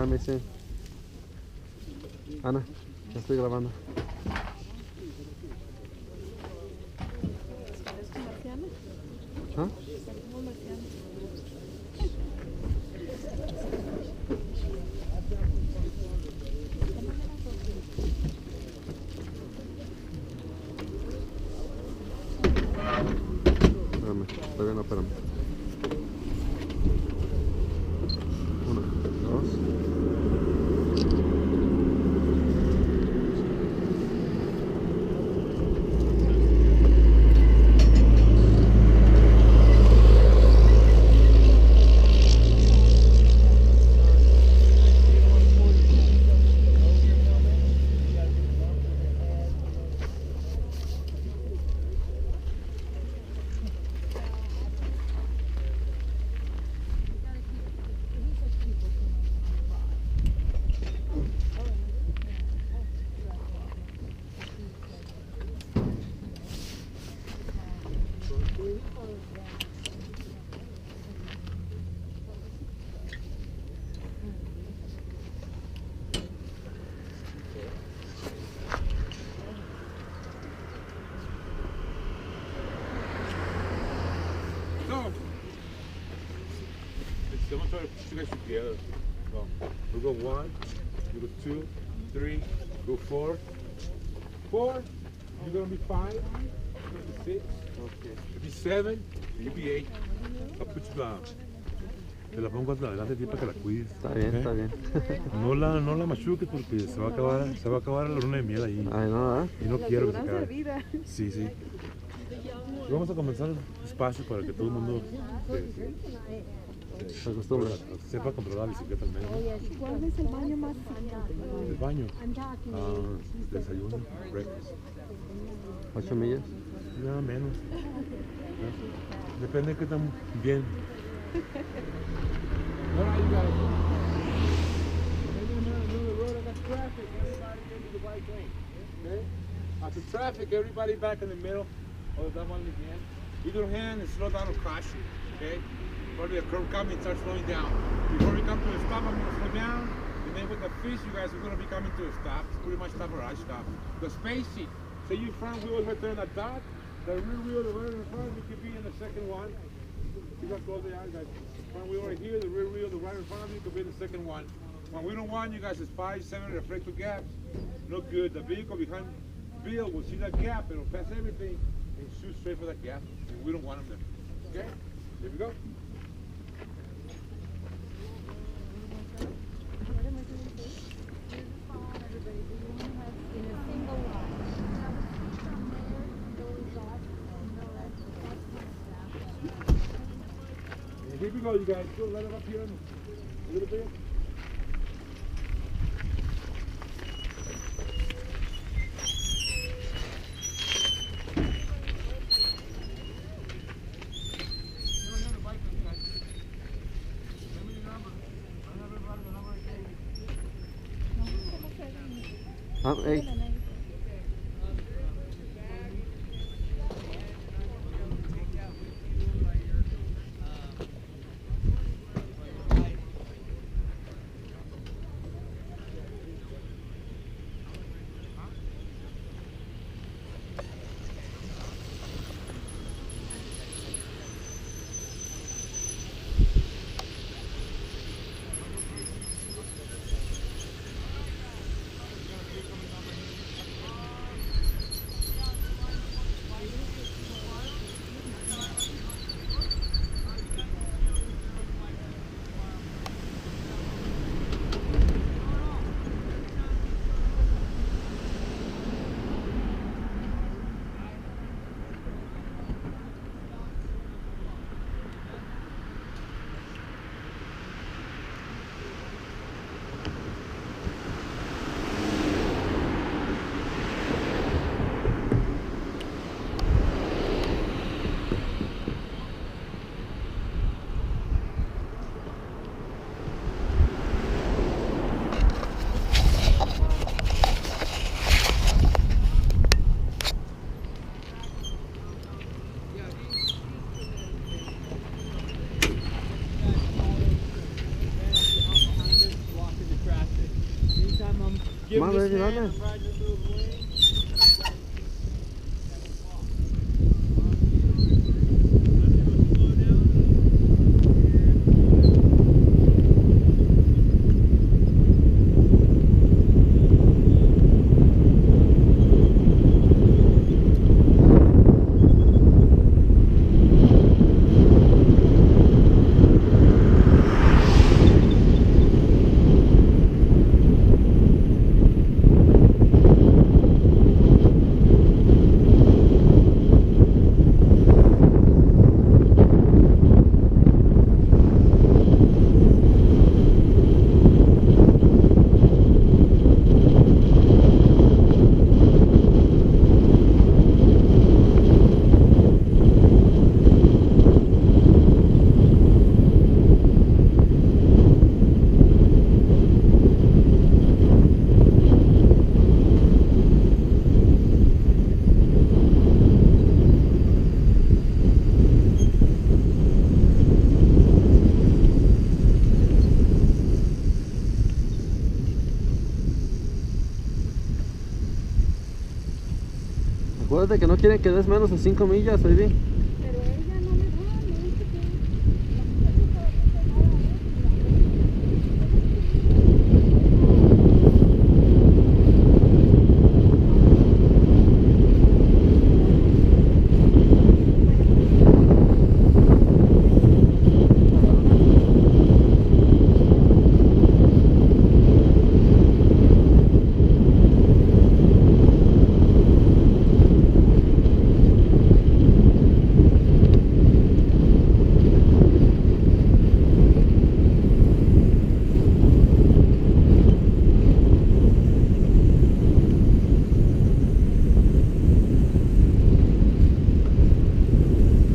Ah, me dice. Ana, ya estoy grabando. ¿Eres marciana? ¿Ah? Parecemos marcianos. Espérame, todavía no, espérame. 1, 2. I'm gonna try to put you guys together. We'll go 1, we go 2, 3, go 4. 4, you're gonna be 5, you're gonna be 6, okay. You'll be 7, you'll be 8. I'll put you down. Te la pongo adelante ti para que la cuides. Está bien, está bien. No la machuques porque se va a acabar la luna de miel ahí. Ay, no, Y no quiero que se acabe. Vida. Sí, sí. Y vamos a comenzar despacio para que todo el mundo se acostumbra. Sepa controlar la bicicleta al menos. ¿Cuál es el baño más cercano? El baño. Desayuno, breakfast. 8 millas. Nada menos. Depende de qué tan bien. Alright, you guys. Maybe in the middle of the road, I got traffic. Everybody get to the right lane. Okay? After traffic, everybody back in the middle. Oh, that one again. Either hand and slow down or crash you. Okay? Probably a curb coming, start slowing down. Before we come to a stop, I'm going to slow down. And then with the fish, you guys are going to be coming to a stop. It's pretty much stop or I stop. The spacing. Say your front wheel is right there in that dot. The rear wheel, the right in front, you could be in the second one. You guys close the eyes, guys. Front wheel right here, the rear wheel, the right in front of you could be in the second one. When we don't want you guys is 5, 7, reflector gaps. No good. The vehicle behind Bill will see that gap, it'll pass everything and shoot straight for that gap. And we don't want them there. Okay? Here we go. Here we go, you guys. Go right up here a little bit. Hey. give Come him on, this baby, hand. dale. I'm riding into his wing. Acuérdate que no quieren que des menos de 5 millas, baby. Pero ella no me da, me dice que la muchacha estaba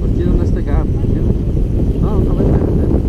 Aquí donde este gap. No, no, vete, vete.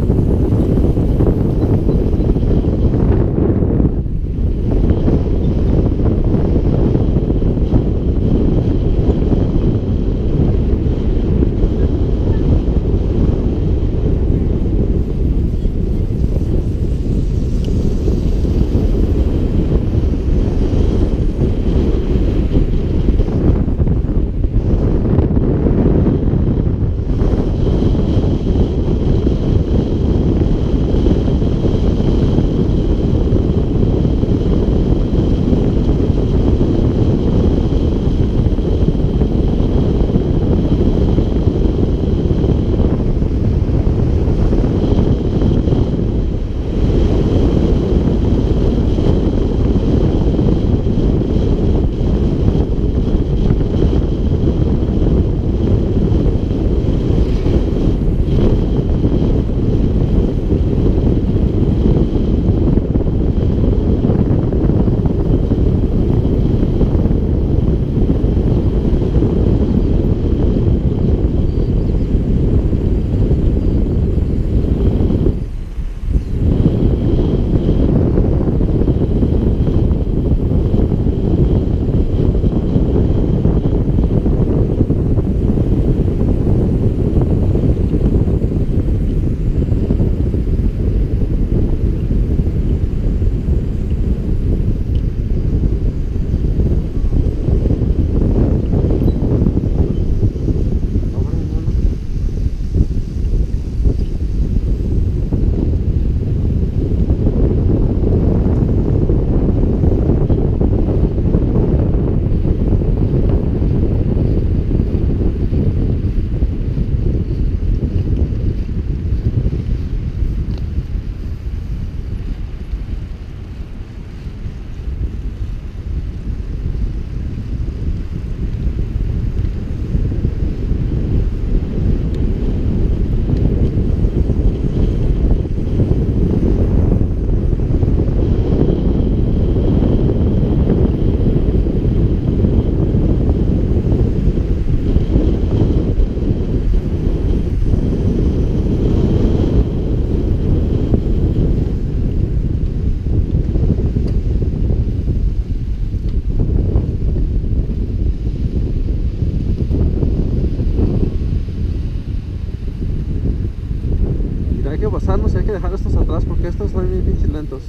pasarnos y hay que dejar estos atrás porque estos son bien pinches lentos.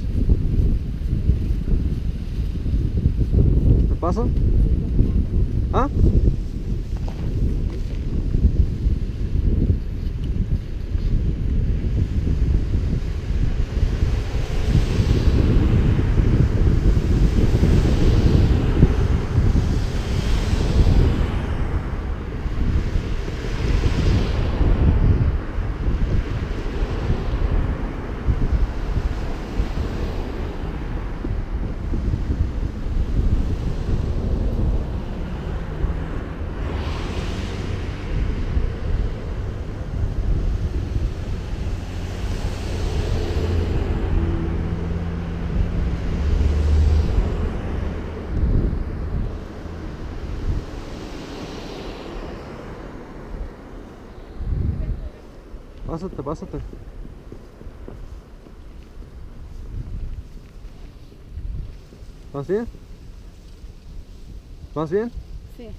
paso? ¿Ah? Pásate, pásate. ¿Vas bien? ¿Vas bien? Sí.